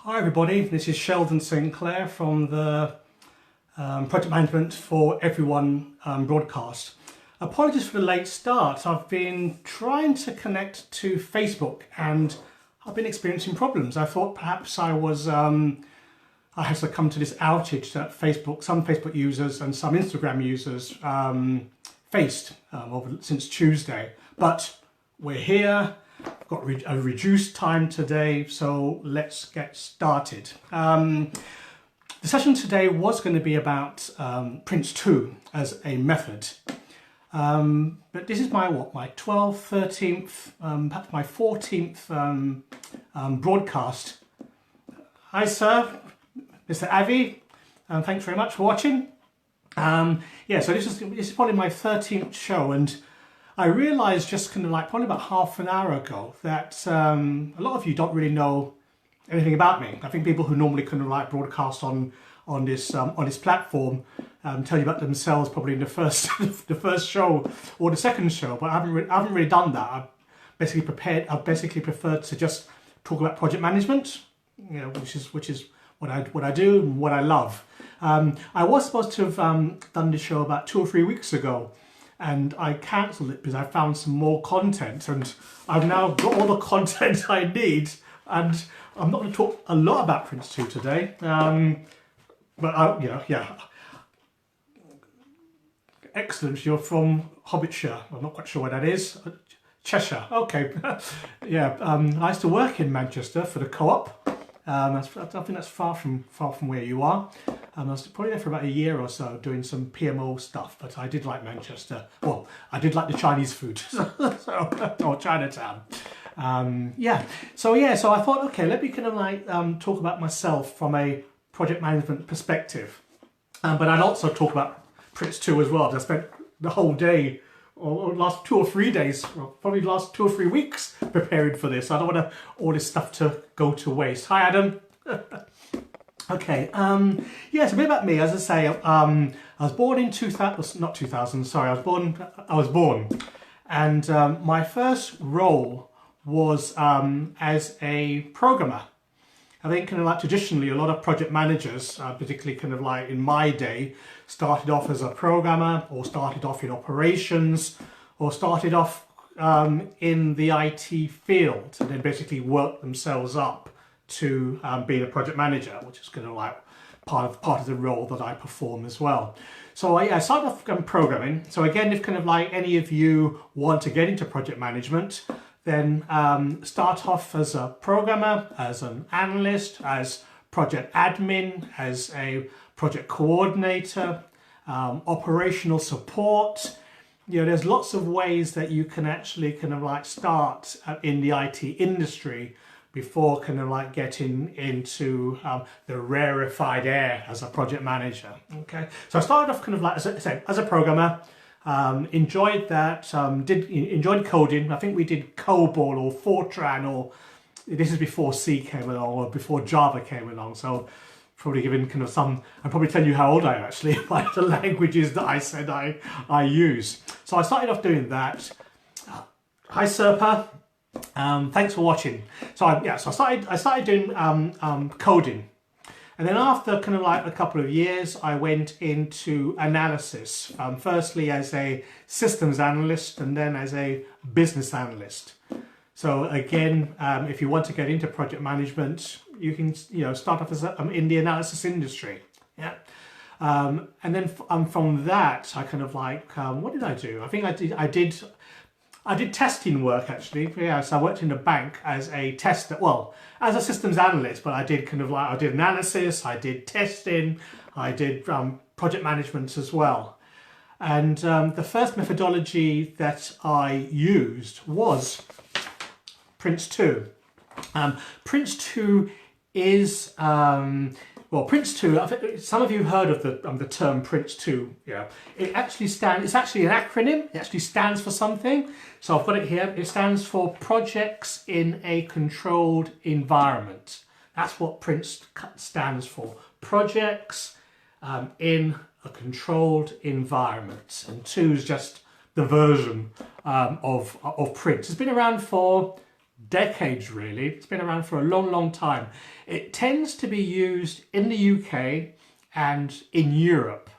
Hi everybody, this is Sheldon St Clair from the Project Management for Everyone broadcast. Apologies for the late start. I've been trying to connect to Facebook and I've been experiencing problems. I thought perhaps I had succumbed to this outage that some Facebook users and some Instagram users faced since Tuesday. But we're here. Got a reduced time today, so let's get started. The session today was going to be about PRINCE2 as a method, but this is my 12th, 13th, perhaps my 14th broadcast. Hi sir, Mr. Avi, thanks very much for watching. So this is probably my 13th show, and I realised just probably about half an hour ago that a lot of you don't really know anything about me. I think people who normally broadcast on this platform tell you about themselves probably in the first the first show or the second show, but I haven't really done that. I've basically preferred to just talk about project management, which is what I do and what I love. I was supposed to have done this show about 2 or 3 weeks ago, and I cancelled it because I found some more content, and I've now got all the content I need, and I'm not going to talk a lot about PRINCE2 today, Excellent, you're from Hobbitshire. I'm not quite sure where that is. Cheshire, okay. I used to work in Manchester for the Co-op. I think that's far from where you are. I was probably there for about a year or so doing some PMO stuff, but I did like Manchester. Well, I did like the Chinese food, or Chinatown. So I thought, okay, let me talk about myself from a project management perspective, but I'd also talk about PRINCE2 as well. I spent the whole day, or last 2 or 3 days, well, probably the last 2 or 3 weeks preparing for this. I don't want all this stuff to go to waste. Hi, Adam. Okay, so a bit about me. As I say, I was born in 2000, not 2000, sorry, I was born. And my first role was as a programmer. I think traditionally a lot of project managers, particularly in my day, started off as a programmer, or started off in operations, or started off in the IT field, and then basically worked themselves up to being a project manager, which is part of the role that I perform as well. So I started off programming. So again, if any of you want to get into project management, then start off as a programmer, as an analyst, as project admin, as a project coordinator, operational support. There's lots of ways that you can actually start in the IT industry before getting into the rarefied air as a project manager. Okay, so I started off as a programmer. Enjoyed that. Enjoyed coding. I think we did COBOL or Fortran, or this is before C came along, or before Java came along. So probably giving I'm probably telling you how old I am actually by the languages that I said I use. So I started off doing that. Hi Serpa. Thanks for watching. So I started doing coding, and then after a couple of years, I went into analysis. Firstly as a systems analyst, and then as a business analyst. So again, if you want to get into project management, you can start off as in the analysis industry. Yeah. And then from that, I what did I do? I think I did testing work actually. Yeah, so I worked in a bank as a tester, well, as a systems analyst, but I did I did analysis, I did testing, I did project management as well. And the first methodology that I used was PRINCE2. PRINCE2 is PRINCE2. Some of you heard of the term PRINCE2. Yeah, it's actually an acronym. It actually stands for something. So I've got it here. It stands for Projects in a Controlled Environment. That's what PRINCE stands for. Projects in a controlled environment. And 2 is just the version of PRINCE. It's been around for decades really. It's been around for a long, long time. It tends to be used in the UK and in Europe.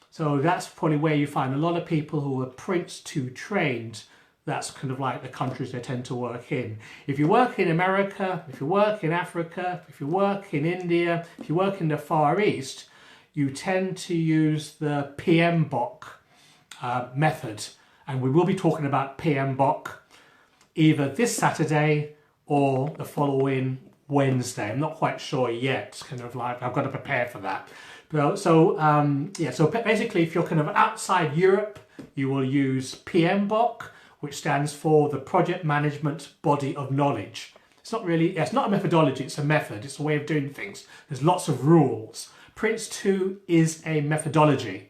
So that's probably where you find a lot of people who are PRINCE2 trained. That's kind of like the countries they tend to work in. If you work in America, if you work in Africa, if you work in India, if you work in the Far East, you tend to use the PMBOK method. And we will be talking about PMBOK either this Saturday or the following Wednesday. I'm not quite sure yet. It's kind of like I've got to prepare for that. So basically, if you're kind of outside Europe, you will use PMBOK, which stands for the Project Management Body of Knowledge. It's not a methodology, it's a method, it's a way of doing things. There's lots of rules. PRINCE2 is a methodology.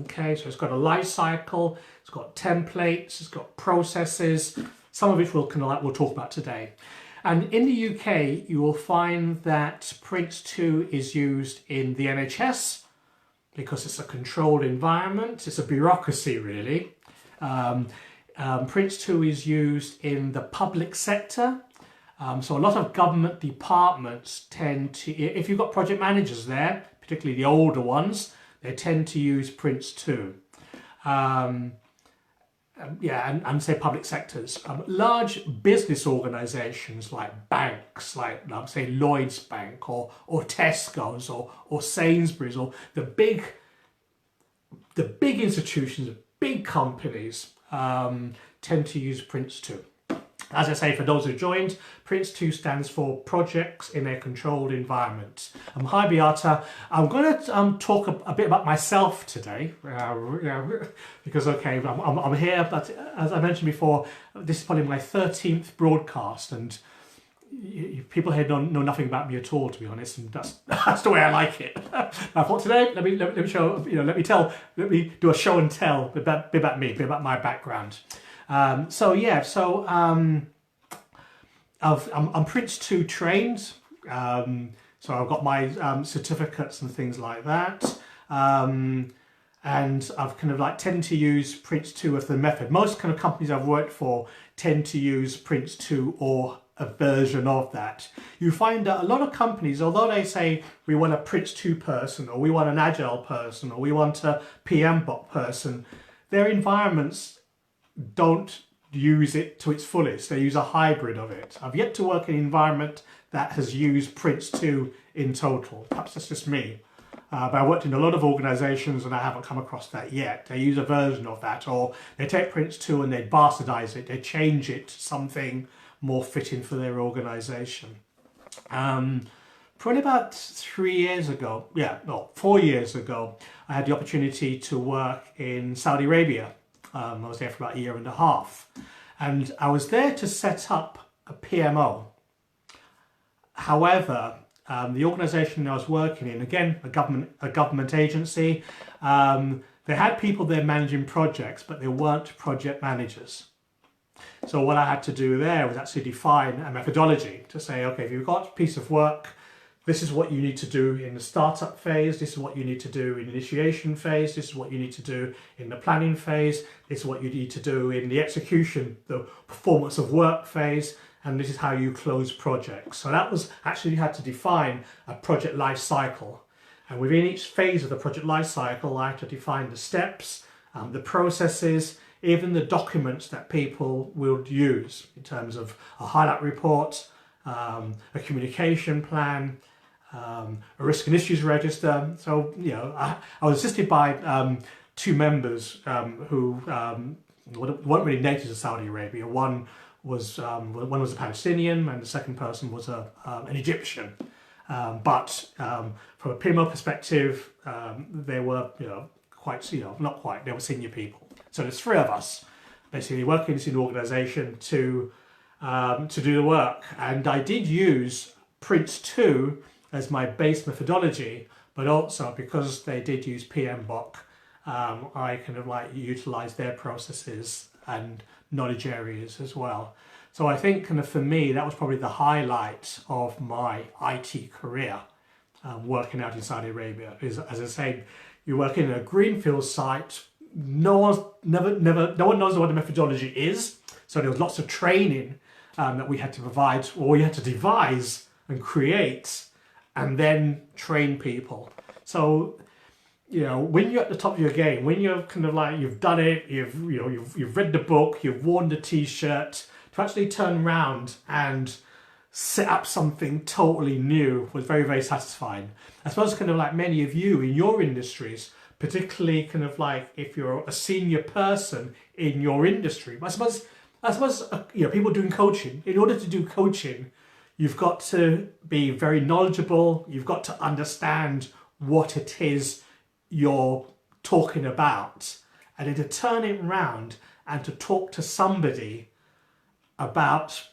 Okay, so it's got a life cycle, it's got templates, it's got processes, some of which we'll talk about today. And in the UK, you will find that PRINCE2 is used in the NHS because it's a controlled environment. It's a bureaucracy, really. PRINCE2 is used in the public sector. So a lot of government departments tend to, if you've got project managers there, particularly the older ones, they tend to use PRINCE2. And say public sectors. Large business organisations like banks, like say Lloyd's Bank or Tesco's or Sainsbury's, or the big institutions, the big companies tend to use PRINCE2. As I say, for those who joined, PRINCE2 stands for Projects in a Controlled Environment. Hi Beata, I'm going to talk a bit about myself today, because I'm here, but as I mentioned before, this is probably my 13th broadcast, and people here know nothing about me at all, to be honest, and that's the way I like it. I thought today, let me do a show and tell, a bit about me, a bit about my background. I'm PRINCE2 trained, so I've got my certificates and things like that, and I've kind of tend to use PRINCE2 as the method. Most kind of companies I've worked for tend to use PRINCE2 or a version of that. You find that a lot of companies, although they say we want a PRINCE2 person, or we want an Agile person, or we want a PMBOK person, their environments don't use it to its fullest. They use a hybrid of it. I've yet to work in an environment that has used PRINCE2 in total. Perhaps that's just me. But I worked in a lot of organisations and I haven't come across that yet. They use a version of that, or they take PRINCE2 and they bastardise it, they change it to something more fitting for their organisation. Probably about 4 years ago, I had the opportunity to work in Saudi Arabia. I was there for about a year and a half, and I was there to set up a PMO. However, the organisation I was working in, again, a government agency, they had people there managing projects, but they weren't project managers. So what I had to do there was actually define a methodology to say, okay, if you've got a piece of work, this is what you need to do in the startup phase, this is what you need to do in the initiation phase, this is what you need to do in the planning phase, this is what you need to do in the execution, the performance of work phase, and this is how you close projects. So that was actually, you had to define a project life cycle. And within each phase of the project life cycle, I had to define the steps, the processes, even the documents that people will use in terms of a highlight report, a communication plan, a risk and issues register. So, I was assisted by two members who weren't really natives of Saudi Arabia. One was a Palestinian, and the second person was an Egyptian. But from a PMO perspective, they were, not quite. They were senior people. So there's three of us basically working in an organisation to do the work, and I did use PRINCE2 as my base methodology, but also because they did use PMBOK, I kind of utilised their processes and knowledge areas as well. So I think kind of for me that was probably the highlight of my IT career, working out in Saudi Arabia. Is, as I say, you work in a greenfield site. No one knows what the methodology is, so there was lots of training that we had to provide, or we had to devise and create and then train people. So, when you're at the top of your game, when you're kind of like, you've done it, you've read the book, you've worn the t-shirt, to actually turn around and set up something totally new was very, very satisfying. I suppose kind of like many of you in your industries, particularly kind of like if you're a senior person in your industry, I suppose people doing coaching, in order to do coaching, you've got to be very knowledgeable, you've got to understand what it is you're talking about, and then to turn it around and to talk to somebody about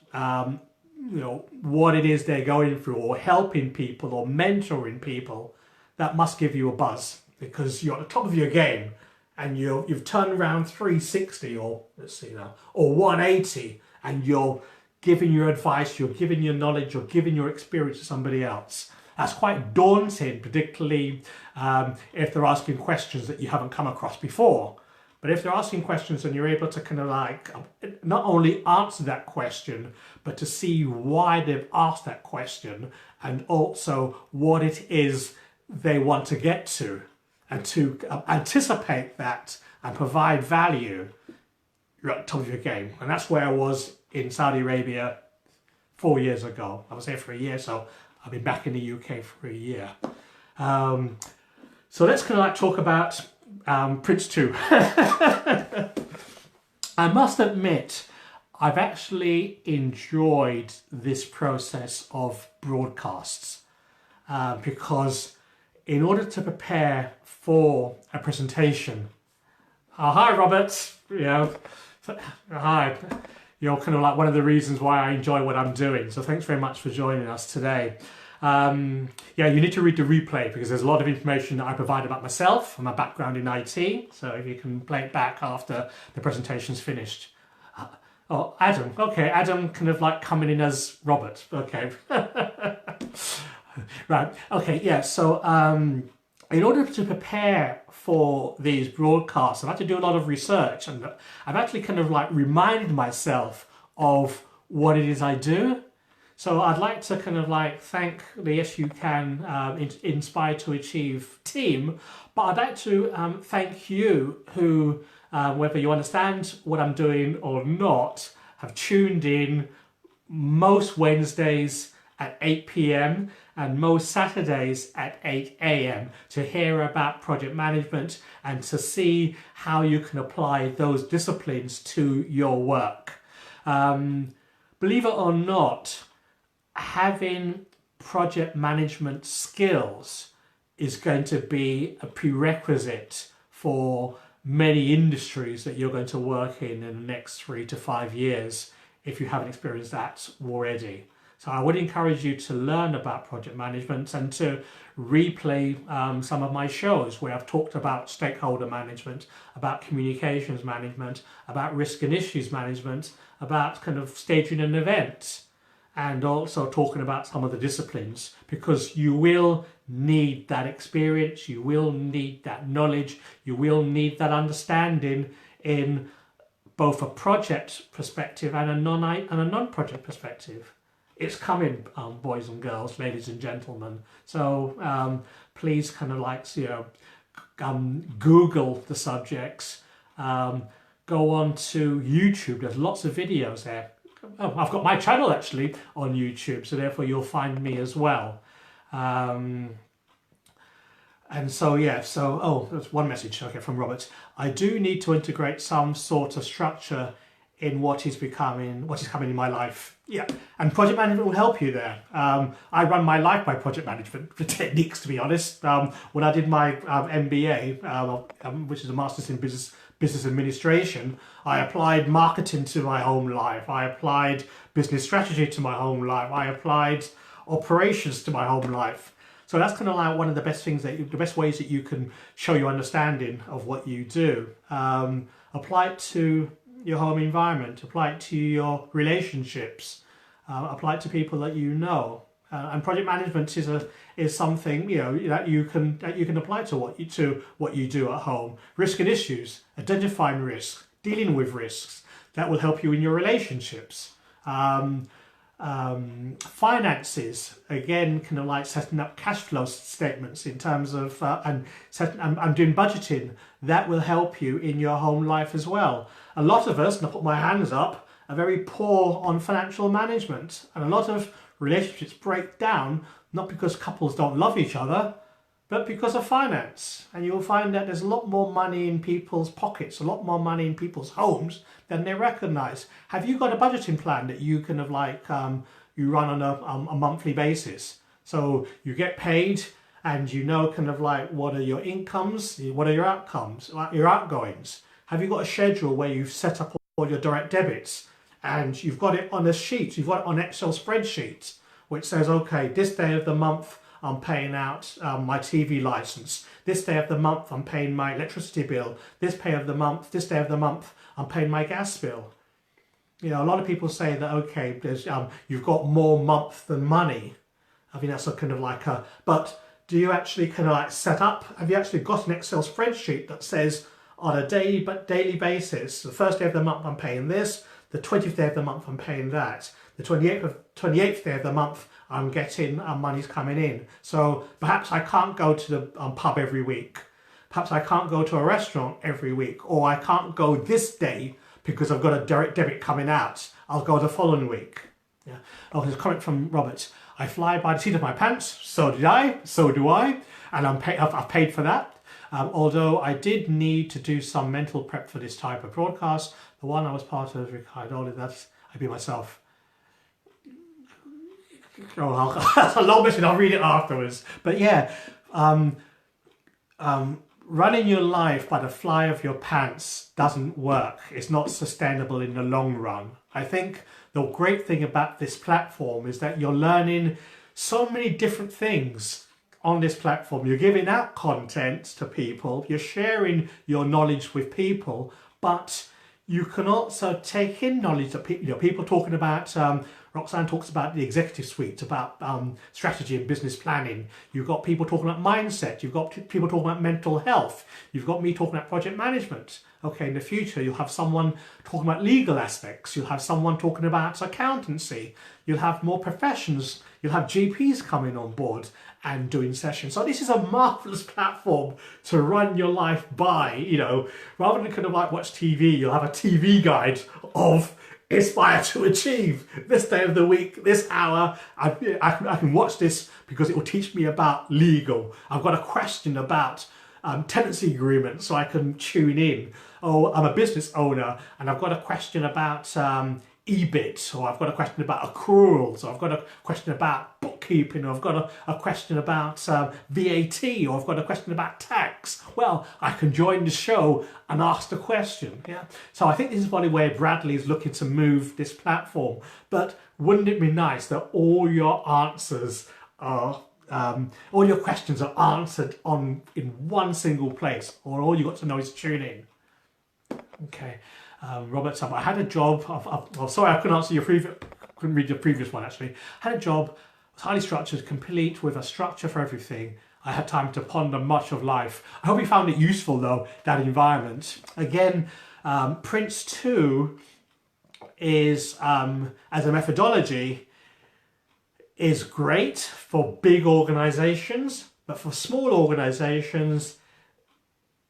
what it is they're going through, or helping people or mentoring people, that must give you a buzz, because you're at the top of your game and you've turned around 360 or 180, and you're giving your advice, you're giving your knowledge, you're giving your experience to somebody else. That's quite daunting, particularly if they're asking questions that you haven't come across before. But if they're asking questions and you're able to kind of like not only answer that question, but to see why they've asked that question, and also what it is they want to get to, and to anticipate that and provide value, you're at the top of your game. And that's where I was in Saudi Arabia 4 years ago. I was there for a year, so I've been back in the UK for a year. So let's kind of like talk about PRINCE2. I must admit, I've actually enjoyed this process of broadcasts because in order to prepare for a presentation, hi Robert, hi, you're kind of like one of the reasons why I enjoy what I'm doing, so thanks very much for joining us today. You need to read the replay because there's a lot of information that I provide about myself and my background in IT, so if you can play it back after the presentation's finished. Oh, Adam. Okay, Adam kind of like coming in as Robert. Okay. Right. Okay, yeah, so in order to prepare for these broadcasts, I've had to do a lot of research, and I've actually kind of like reminded myself of what it is I do. So I'd like to kind of like thank the Yes You Can Inspire to Achieve team, but I'd like to thank you who, whether you understand what I'm doing or not, have tuned in most Wednesdays at 8 p.m. and most Saturdays at 8 a.m. to hear about project management and to see how you can apply those disciplines to your work. Believe it or not, having project management skills is going to be a prerequisite for many industries that you're going to work in the next 3 to 5 years if you haven't experienced that already. So I would encourage you to learn about project management and to replay some of my shows where I've talked about stakeholder management, about communications management, about risk and issues management, about kind of staging an event, and also talking about some of the disciplines, because you will need that experience, you will need that knowledge, you will need that understanding in both a project perspective and a non-project perspective. It's coming, boys and girls, ladies and gentlemen. So please kind of like, Google the subjects, go on to YouTube. There's lots of videos there. Oh, I've got my channel actually on YouTube, so therefore you'll find me as well. And so, there's one message, okay, from Robert. I do need to integrate some sort of structure in what is coming in my life. Yeah, and project management will help you there. I run my life by project management techniques, to be honest. When I did my MBA, which is a Master's in Business Administration, I applied marketing to my home life. I applied business strategy to my home life. I applied operations to my home life. So that's kind of like one of the best things, the best ways that you can show your understanding of what you do. Apply it to your home environment, apply it to your relationships, apply it to people that you know. And project management is something that you can apply to what you do at home. Risk and issues, identifying risks, dealing with risks, that will help you in your relationships. Finances, again, kind of like setting up cash flow statements in terms of and doing budgeting. That will help you in your home life as well. A lot of us, and I put my hands up, are very poor on financial management, and a lot of relationships break down not because couples don't love each other, but because of finance. And you'll find that there's a lot more money in people's pockets, a lot more money in people's homes than they recognize. Have you got a budgeting plan that you kind of like you run on a monthly basis? So you get paid and you know kind of like what are your incomes, what are your outcomes, your outgoings. Have you got a schedule where you've set up all your direct debits and you've got it on a sheet, you've got it on an Excel spreadsheet, which says, okay, this day of the month I'm paying out my TV license. This day of the month I'm paying my electricity bill. This day of the month I'm paying my gas bill. You know, a lot of people say that, okay, there's you've got more month than money. I think that's a kind of like a, but do you actually kind of like set up, have you actually got an Excel spreadsheet that says on a daily basis, the first day of the month I'm paying this, the 20th day of the month I'm paying that, the 28th day of the month I'm getting money's coming in. So perhaps I can't go to the pub every week. Perhaps I can't go to a restaurant every week, or I can't go this day because I've got a direct debit coming out. I'll go the following week. Yeah. Oh, there's a comment from Robert. I fly by the seat of my pants. So did I. So do I. And I've paid for that. Although I did need to do some mental prep for this type of broadcast. The one I was part of, Ricardo, that's I'd be myself. Oh, that's a long message. I'll read it afterwards. But yeah, running your life by the fly of your pants doesn't work. It's not sustainable in the long run. I think the great thing about this platform is that you're learning so many different things on this platform. You're giving out content to people, you're sharing your knowledge with people, but you can also take in knowledge that people talking about, Roxanne talks about the executive suite, about strategy and business planning. You've got people talking about mindset. You've got people talking about mental health. You've got me talking about project management. Okay, in the future, you'll have someone talking about legal aspects. You'll have someone talking about accountancy. You'll have more professions. You'll have GPs coming on board and doing sessions. So this is a marvelous platform to run your life by, you know, rather than kind of like watch TV, you'll have a TV guide of Aspire to Achieve. This day of the week, this hour, I can watch this because it will teach me about legal. I've got a question about tenancy agreement, so I can tune in. Oh, I'm a business owner and I've got a question about EBIT, or I've got a question about accruals, or I've got a question about bookkeeping, or I've got a question about VAT, or I've got a question about tax. Well, I can join the show and ask the question. Yeah. So I think this is probably where Bradley is looking to move this platform. But wouldn't it be nice that all your answers are all your questions are answered in one single place, or all you got to know is tune in. Okay. Robert, I had a job. Sorry, I couldn't answer your couldn't read your previous one actually. I had a job, was highly structured, complete with a structure for everything. I had time to ponder much of life. I hope you found it useful though, that environment. Again, PRINCE2 is, as a methodology, is great for big organizations, but for small organizations,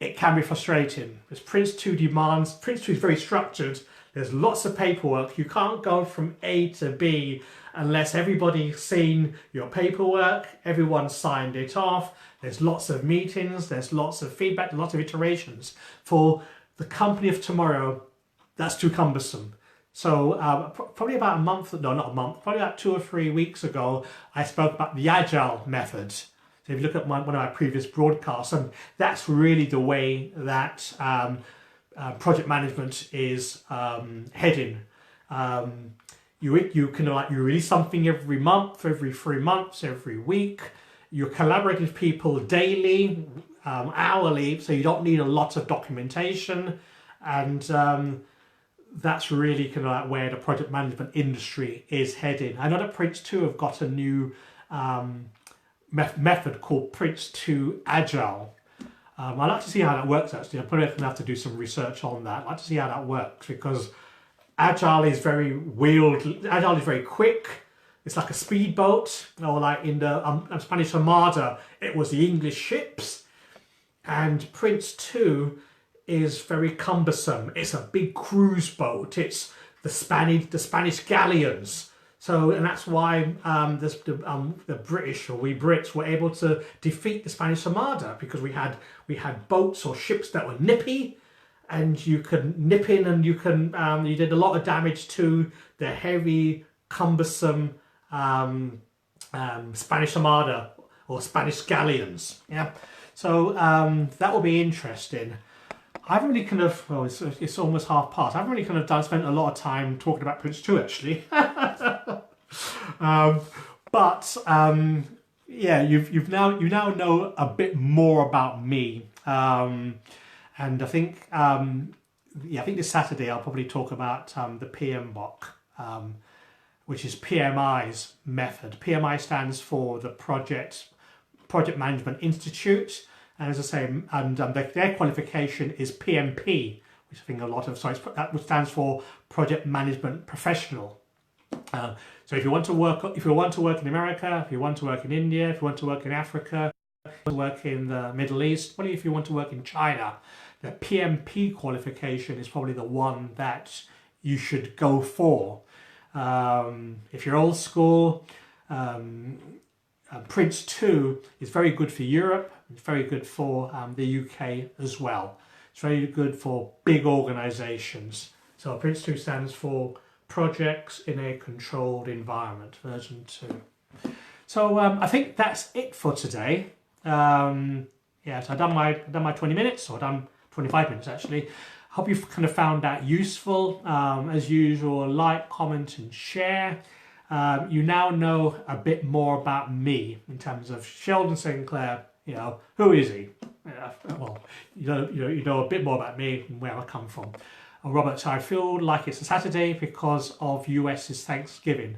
it can be frustrating. As PRINCE2 demands, PRINCE2 is very structured. There's lots of paperwork. You can't go from A to B unless everybody's seen your paperwork, everyone's signed it off. There's lots of meetings, there's lots of feedback, lots of iterations. For the company of tomorrow, that's too cumbersome. So probably about a month, no, not a month, probably about 2 or 3 weeks ago, I spoke about the Agile method. So if you look at one of my previous broadcasts, and that's really the way that project management is heading. You can you release something every month, every 3 months, every week. You're collaborating with people daily, hourly, so you don't need a lot of documentation, and that's really kind of like where the project management industry is heading. I know that PRINCE2 have got a new method called PRINCE2 Agile. I'd like to see how that works actually. I'm probably going to have to do some research on that. I'd like to see how that works because Agile is very wheeled. Agile is very quick. It's like a speedboat, or like in the Spanish Armada, it was the English ships. And Prince2 is very cumbersome. It's a big cruise boat. It's the Spanish galleons. So, and that's why the British, or we Brits, were able to defeat the Spanish Armada, because we had boats or ships that were nippy, and you could nip in, and you did a lot of damage to the heavy, cumbersome Spanish Armada or Spanish galleons. Yeah, so that will be interesting. I haven't really kind of, well, it's almost half past. I haven't really kind of spent a lot of time talking about Prince2 actually. Yeah, you now know a bit more about me, and I think I think this Saturday I'll probably talk about the PMBOK, which is PMI's method. PMI stands for the Project Management Institute. And as I say, and their qualification is PMP, which I think a lot of, that stands for Project Management Professional. So if you want to work in America, if you want to work in India, if you want to work in Africa, if you want to work in the Middle East, what if you want to work in China, the PMP qualification is probably the one that you should go for. If you're old school, Prince2 is very good for Europe. It's very good for the UK as well. It's very good for big organisations. So Prince2 stands for Projects in a Controlled Environment, version 2. So I think that's it for today. Yeah, so I've done my 20 minutes, or I've done 25 minutes actually. Hope you've kind of found that useful. As usual, like, comment and share. You now know a bit more about me in terms of Sheldon St Clair. You know, who is he? Well, you know a bit more about me and where I come from. Robert, I feel like it's a Saturday because of US's Thanksgiving.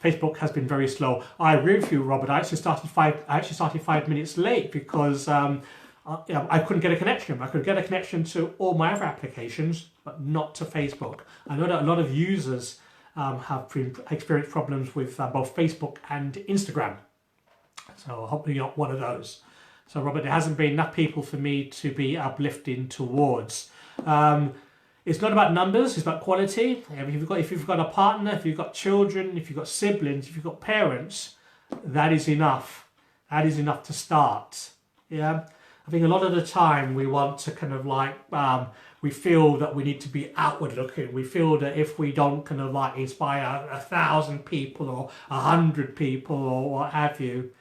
Facebook has been very slow. I agree with you, Robert. I actually started 5 minutes late because I couldn't get a connection. I could get a connection to all my other applications, but not to Facebook. I know that a lot of users have experienced problems with both Facebook and Instagram. So hopefully you're not one of those. So Robert, there hasn't been enough people for me to be uplifting towards. It's not about numbers, it's about quality. If you've got a partner, if you've got children, if you've got siblings, if you've got parents, that is enough. That is enough to start. Yeah, I think a lot of the time we want to kind of like, we feel that we need to be outward looking. We feel that if we don't kind of like inspire 1,000 people or 100 people or what have you,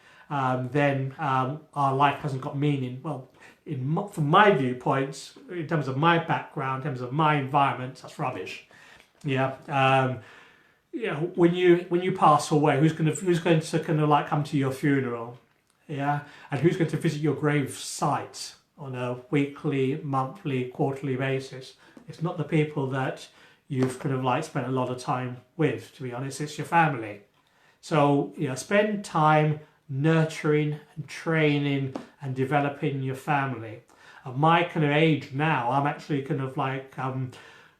then our life hasn't got meaning. Well, from my viewpoints, in terms of my background, in terms of my environment, that's rubbish. Yeah. When you pass away, who's going to kind of like come to your funeral? Yeah, and who's going to visit your grave site on a weekly, monthly, quarterly basis? It's not the people that you've kind of like spent a lot of time with. To be honest, it's your family. So spend time nurturing and training and developing your family. At my kind of age now, I'm actually kind of like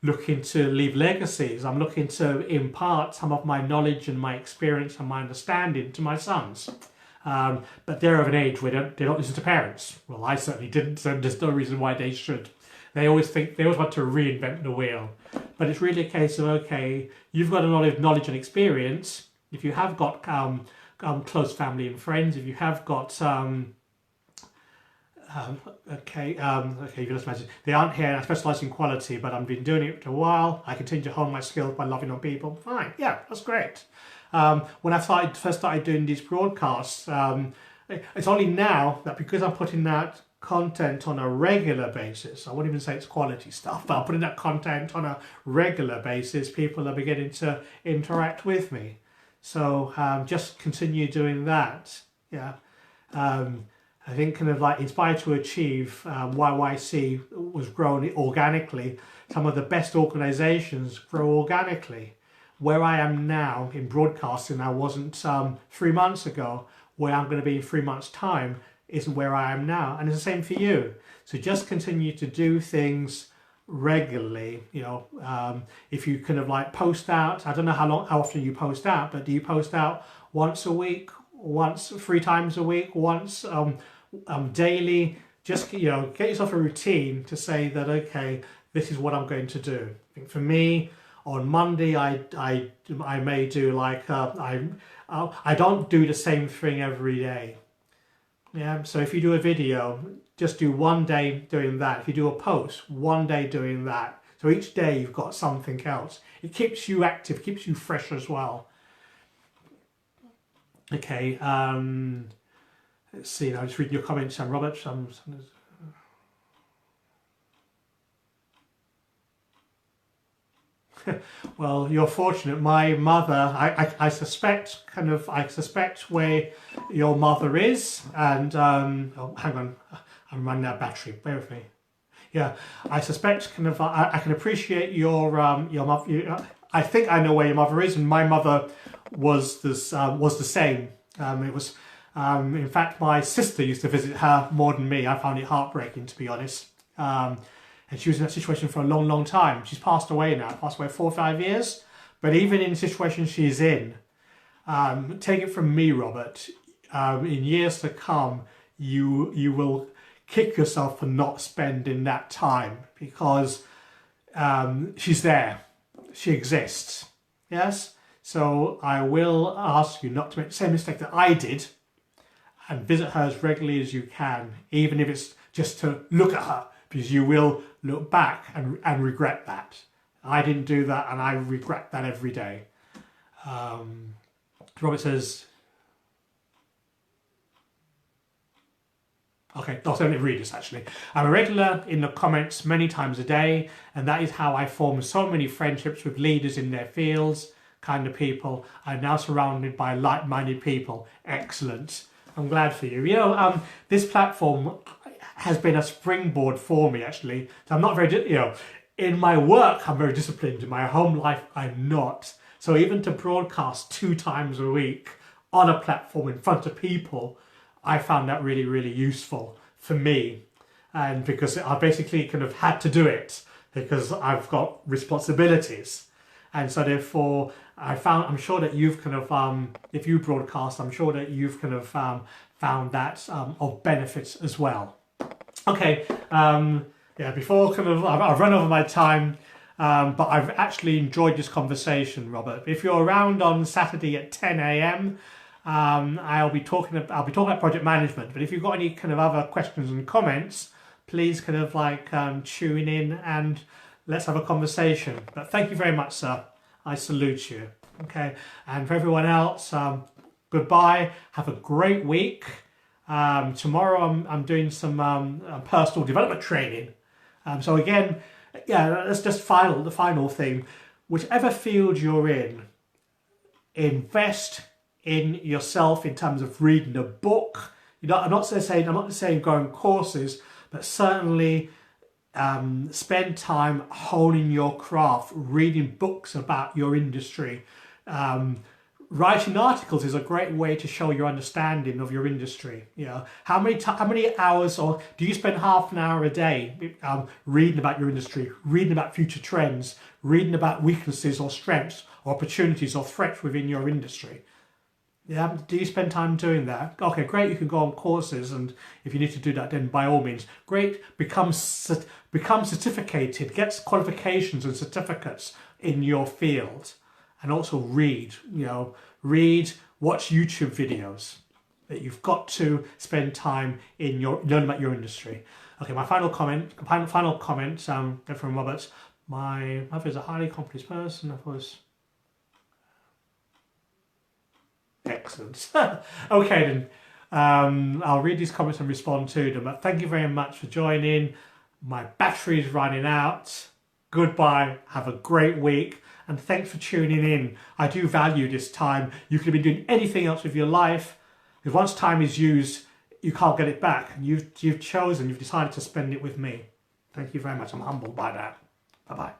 looking to leave legacies. I'm looking to impart some of my knowledge and my experience and my understanding to my sons. But they're of an age where they don't listen to parents. Well, I certainly didn't, so there's no reason why they should. They always want to reinvent the wheel. But it's really a case of, okay, you've got a lot of knowledge and experience. If you have got close family and friends, if you have got you can just imagine they aren't here. I specialise in quality, but I've been doing it for a while. I continue to hone my skills by loving on people. Fine, yeah, that's great. When I first started doing these broadcasts, it's only now that because I'm putting out content on a regular basis, I won't even say it's quality stuff, but I'm putting that content on a regular basis, people are beginning to interact with me. So just continue doing that. Yeah. I think kind of like Inspired to Achieve, YYC was grown organically. Some of the best organisations grow organically. Where I am now in broadcasting, I wasn't 3 months ago. Where I'm going to be in 3 months' time isn't where I am now. And it's the same for you. So just continue to do things regularly, if you kind of like post out, I don't know how often you post out, but do you post out once a week, once 3 times a week, once daily? Just get yourself a routine to say that, okay, this is what I'm going to do. I think for me, on Monday I may do like I don't do the same thing every day. Yeah, so if you do a video, just do one day doing that. If you do a post, one day doing that. So each day you've got something else. It keeps you active, keeps you fresh as well. Okay, let's see, now just reading your comments, Robert. Well, you're fortunate. My mother, I suspect where your mother is, and oh, hang on, I'm running out of battery. Bear with me. Yeah, I suspect I can appreciate your mother. I think I know where your mother is, and my mother was the same. It was, in fact, my sister used to visit her more than me. I found it heartbreaking, to be honest. And she was in that situation for a long, long time. She's passed away now, passed away 4 or 5 years. But even in the situation she's in, take it from me, Robert, in years to come, you will kick yourself for not spending that time, because she's there. She exists. Yes? So I will ask you not to make the same mistake that I did, and visit her as regularly as you can, even if it's just to look at her, because you will look back and regret that. I didn't do that, and I regret that every day. Robert says, okay, I'll only read this actually. I'm a regular in the comments many times a day, and that is how I form so many friendships with leaders in their fields, kind of people. I'm now surrounded by like-minded people. Excellent. I'm glad for you. This platform has been a springboard for me, actually. So I'm not very, in my work, I'm very disciplined. In my home life, I'm not. So even to broadcast 2 times a week on a platform in front of people, I found that really, really useful for me. And because I basically kind of had to do it because I've got responsibilities. And so therefore, I'm sure that you've kind of, if you broadcast, I'm sure that you've kind of found that of benefits as well. Okay, yeah, before I've run over my time, but I've actually enjoyed this conversation, Robert. If you're around on Saturday at 10 AM, I'll be talking about project management. But if you've got any kind of other questions and comments, please kind of like tune in and let's have a conversation. But thank you very much, sir. I salute you. Okay, and for everyone else, goodbye. Have a great week. Tomorrow I'm doing some personal development training. So again, yeah, that's just the final thing. Whichever field you're in, invest in yourself in terms of reading a book. I'm not saying go on courses, but certainly spend time honing your craft, reading books about your industry. Writing articles is a great way to show your understanding of your industry. How many hours, or do you spend half an hour a day reading about your industry, reading about future trends, reading about weaknesses or strengths or opportunities or threats within your industry? Yeah, do you spend time doing that? Okay, great. You can go on courses, and if you need to do that, then by all means, great. Become certificated, get qualifications and certificates in your field. And also read, watch YouTube videos. That you've got to spend time in learn about your industry. Okay, my final comment from Robert. My mother is a highly accomplished person. Of course. Excellent. Okay then, I'll read these comments and respond to them. But thank you very much for joining. My battery is running out. Goodbye. Have a great week. And thanks for tuning in. I do value this time. You could have been doing anything else with your life. Because once time is used, you can't get it back. And you've decided to spend it with me. Thank you very much. I'm humbled by that. Bye-bye.